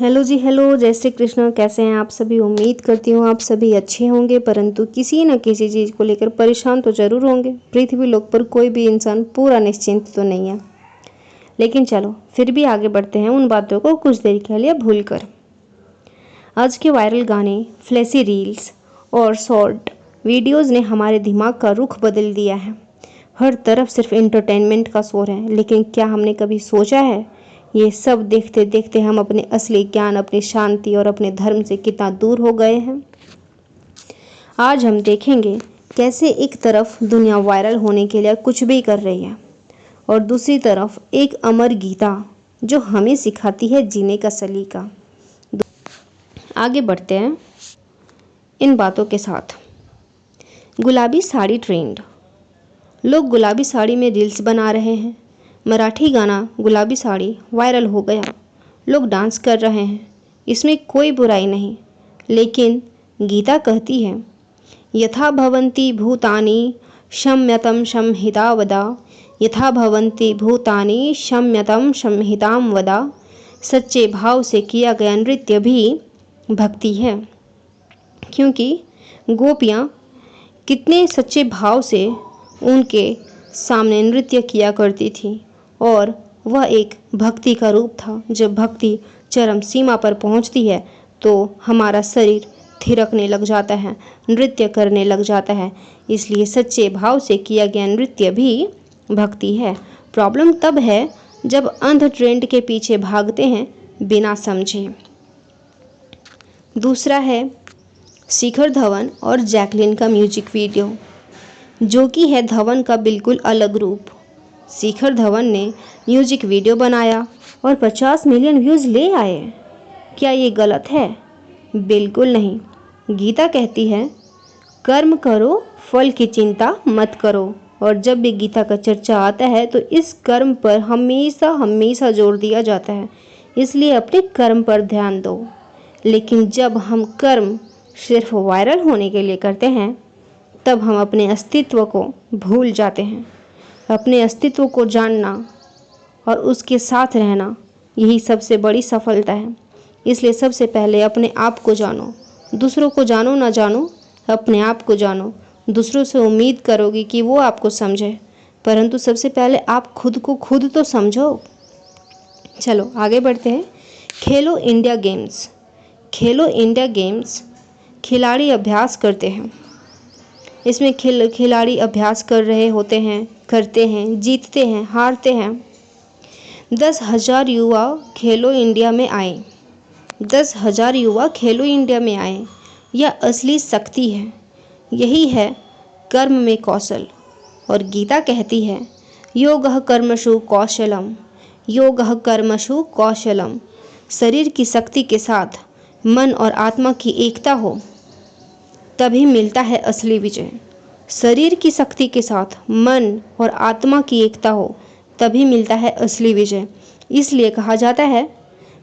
Hello जी hello, जय श्री कृष्ण। कैसे हैं आप सभी? उम्मीद करती हूँ आप सभी अच्छे होंगे, परंतु किसी न किसी चीज़ को लेकर परेशान तो ज़रूर होंगे। पृथ्वी लोक पर कोई भी इंसान पूरा निश्चिंत तो नहीं है, लेकिन चलो फिर भी आगे बढ़ते हैं उन बातों को कुछ देर के लिए भूल कर। आज के वायरल गाने, फ्लैशी रील्स और शॉर्ट वीडियोज़ ने हमारे दिमाग का रुख बदल दिया है। हर तरफ सिर्फ एंटरटेनमेंट का शोर है, लेकिन क्या हमने कभी सोचा है ये सब देखते देखते हम अपने असली ज्ञान, अपनी शांति और अपने धर्म से कितना दूर हो गए हैं? आज हम देखेंगे कैसे एक तरफ दुनिया वायरल होने के लिए कुछ भी कर रही है और दूसरी तरफ एक अमर गीता जो हमें सिखाती है जीने का सलीका। आगे बढ़ते हैं इन बातों के साथ। गुलाबी साड़ी ट्रेंड। लोग गुलाबी साड़ी में रील्स बना रहे हैं। मराठी गाना गुलाबी साड़ी वायरल हो गया, लोग डांस कर रहे हैं, इसमें कोई बुराई नहीं। लेकिन गीता कहती है, यथा भवन्ति भूतानि शम्यतं संहिता वदा, यथा भवन्ति भूतानि शम्यतं संहितां वदा। सच्चे भाव से किया गया नृत्य भी भक्ति है, क्योंकि गोपियाँ कितने सच्चे भाव से उनके सामने नृत्य किया करती थी और वह एक भक्ति का रूप था। जब भक्ति चरम सीमा पर पहुंचती है तो हमारा शरीर थिरकने लग जाता है, नृत्य करने लग जाता है। इसलिए सच्चे भाव से किया गया नृत्य भी भक्ति है। प्रॉब्लम तब है जब अंध ट्रेंड के पीछे भागते हैं बिना समझे। दूसरा है शिखर धवन और जैकलीन का म्यूजिक वीडियो, जो कि है धवन का बिल्कुल अलग रूप। शिखर धवन ने म्यूजिक वीडियो बनाया और 50 मिलियन व्यूज़ ले आए। क्या ये गलत है? बिल्कुल नहीं। गीता कहती है, कर्म करो, फल की चिंता मत करो। और जब भी गीता का चर्चा आता है तो इस कर्म पर हमेशा हमेशा जोर दिया जाता है, इसलिए अपने कर्म पर ध्यान दो। लेकिन जब हम कर्म सिर्फ वायरल होने के लिए करते हैं तब हम अपने अस्तित्व को भूल जाते हैं। अपने अस्तित्व को जानना और उसके साथ रहना, यही सबसे बड़ी सफलता है। इसलिए सबसे पहले अपने आप को जानो। दूसरों को जानो ना जानो, अपने आप को जानो। दूसरों से उम्मीद करोगे कि वो आपको समझे, परंतु सबसे पहले आप खुद को खुद तो समझो। चलो आगे बढ़ते हैं। खेलो इंडिया गेम्स। खेलो इंडिया गेम्स खिलाड़ी अभ्यास करते हैं। इसमें खिलाड़ी अभ्यास कर रहे होते हैं, करते हैं, जीतते हैं, हारते हैं। 10,000 युवा खेलो इंडिया में आए। 10,000 युवा खेलो इंडिया में आए। यह असली शक्ति है। यही है कर्म में कौशल। और गीता कहती है, योगः कर्मसु कौशलम, योगः कर्मसु कौशलम। शरीर की शक्ति के साथ मन और आत्मा की एकता हो तभी मिलता है असली विजय। शरीर की शक्ति के साथ मन और आत्मा की एकता हो तभी मिलता है असली विजय। इसलिए कहा जाता है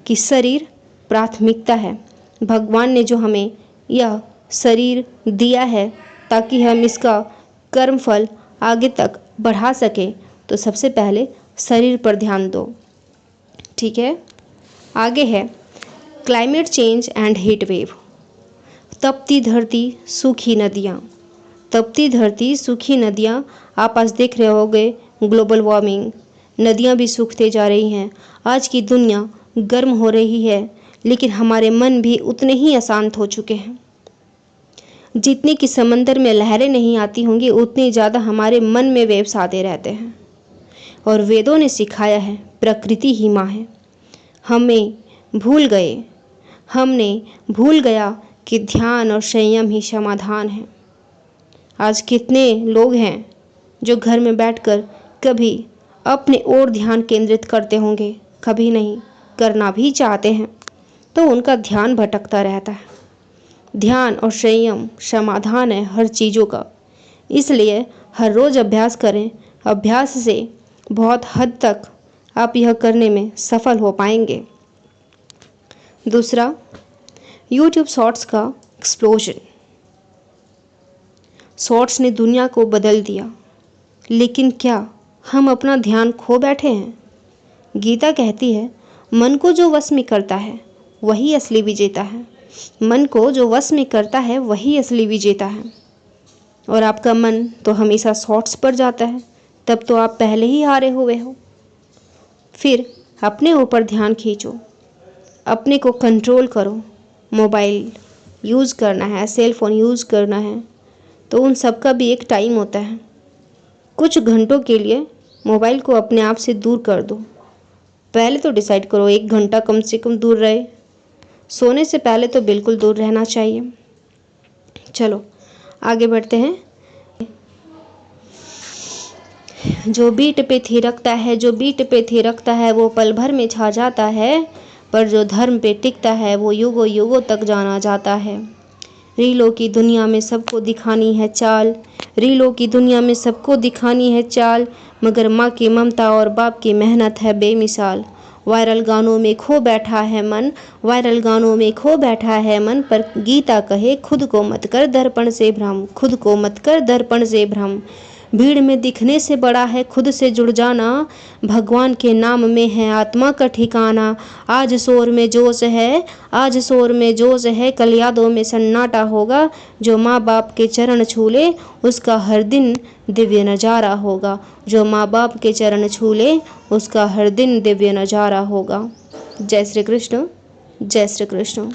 कि शरीर प्राथमिकता है। भगवान ने जो हमें यह शरीर दिया है ताकि हम इसका कर्मफल आगे तक बढ़ा सके, तो सबसे पहले शरीर पर ध्यान दो। ठीक है, आगे है climate change and heat wave. तपती धरती, सूखी नदियाँ। तपती धरती, सूखी नदियाँ। आप आज देख रहे होंगे ग्लोबल वार्मिंग, नदियाँ भी सूखते जा रही हैं। आज की दुनिया गर्म हो रही है, लेकिन हमारे मन भी उतने ही अशांत हो चुके हैं। जितनी कि समंदर में लहरें नहीं आती होंगी, उतनी ज़्यादा हमारे मन में वेव्स आते रहते हैं। और वेदों ने सिखाया है प्रकृति ही माँ है। हमने भूल गया कि ध्यान और संयम ही समाधान है। आज कितने लोग हैं जो घर में बैठकर कभी अपने ओर ध्यान केंद्रित करते होंगे, कभी नहीं करना भी चाहते हैं तो उनका ध्यान भटकता रहता है। ध्यान और संयम समाधान है हर चीज़ों का। इसलिए हर रोज़ अभ्यास करें। अभ्यास से बहुत हद तक आप यह करने में सफल हो पाएंगे। दूसरा, यूट्यूब शॉर्ट्स का एक्सप्लोजन। शॉर्ट्स ने दुनिया को बदल दिया, लेकिन क्या हम अपना ध्यान खो बैठे हैं? गीता कहती है, मन को जो वश में करता है वही असली विजेता है। मन को जो वश में करता है वही असली विजेता है। और आपका मन तो हमेशा शॉर्ट्स पर जाता है, तब तो आप पहले ही हारे हुए हो। फिर अपने ऊपर ध्यान खींचो, अपने को कंट्रोल करो। मोबाइल यूज़ करना है, सेल फ़ोन यूज़ करना है, तो उन सब का भी एक टाइम होता है। कुछ घंटों के लिए मोबाइल को अपने आप से दूर कर दो। पहले तो डिसाइड करो 1 घंटा कम से कम दूर रहे। सोने से पहले तो बिल्कुल दूर रहना चाहिए। चलो आगे बढ़ते हैं। जो बीट पे थिरकता है, जो बीट पे थिरकता है वो पल भर में छा जाता है, पर जो धर्म पे टिकता है वो युगों युगों तक जाना जाता है। रीलों की दुनिया में सबको दिखानी है चाल, रीलों की दुनिया में सबको दिखानी है चाल, मगर माँ की ममता और बाप की मेहनत है बेमिसाल। वायरल गानों में खो बैठा है मन, वायरल गानों में खो बैठा है मन, पर गीता कहे खुद को मत कर दर्पण से भ्रम, खुद को मत कर दर्पण से भ्रम। भीड़ में दिखने से बड़ा है खुद से जुड़ जाना, भगवान के नाम में है आत्मा का ठिकाना। आज शोर में जोश है, आज शोर में जोश है, कल यादों में सन्नाटा होगा। जो माँ बाप के चरण छू ले उसका हर दिन दिव्य नज़ारा होगा, जो माँ बाप के चरण छू ले उसका हर दिन दिव्य नज़ारा होगा। जय श्री कृष्ण, जय श्री कृष्ण।